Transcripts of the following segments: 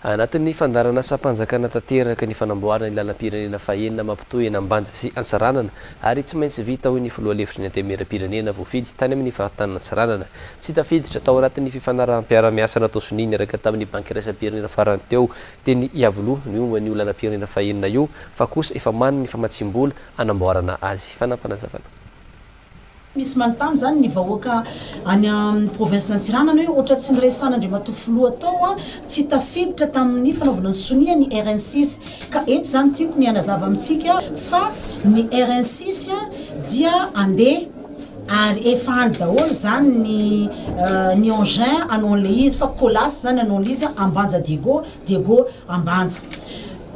anatin'ny fandarana sampanjakana tanteraka ny fanamboarana ny lalam-pirenena fahenina mampitohy eny Ambanja sy Antsiranana ary tsy maintsy vita hoy ny filoha lefitry ny antemeram-pirenena voafidy tany amin'ny fahatanana Antsiranana tsy tafiditra tao anatin'ny fifanarahanam-piara-miasa natao soniny araka tamin'ny banky iraisam-pirenena farany teo teny Iavoloha ny momba ny lalam-pirenena fahenina io fa kosa efa manana ny famatsim-bola anamboarana azy fanampanazavana. Misy manontany zany ny vahoaka any amin'ny province d'Antsiranana hoe ohatra tsy niresana Andriamatoa filoha tao tsy tafiditra tamin'ny fanaovana ny sonia ny RN6 ka eto zany tiako ny anazava amintsika fa ny RN6 dia andeha ary efa any daholo zany ny engin anon'le izy fa colas zany anon'le izy Ambanja Diego Ambanja.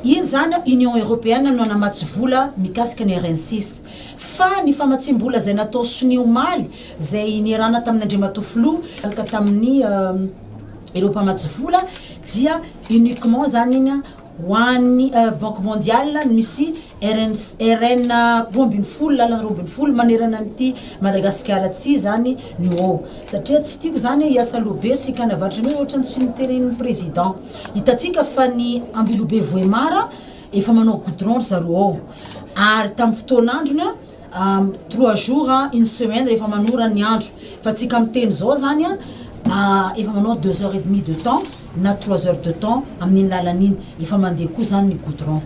Iny zany Union Européenne no namatsy vola mikasika ny RN6 fa ny famatsim-bola zay natao sonia omaly zay nirana tamin'ny Andriamatoa filoha ka tamin'ny ireo mpamatsy vola dia uniquement zany iny ho an'ny Banque mondiale misy RN roambin'ny folo lalana roambin'ny folo manerana an'ity Madagasikara tsy zany ny ao satria tsy tiako zany hiasa lobe tsika navaritra ny ohatra tsy niteren'ny président hitatsika fa ny Ambilobe Voemara efa manao goudron zareo ao ary tamin'ny fotoan'androny 3 jours une semaine rehefa manora ny andro fa tsika miteny zao zany efa manao 2 heures et demie de temps na 3 heures de temps amin'ny lalan'iny efa mandeha koa zany ny goudron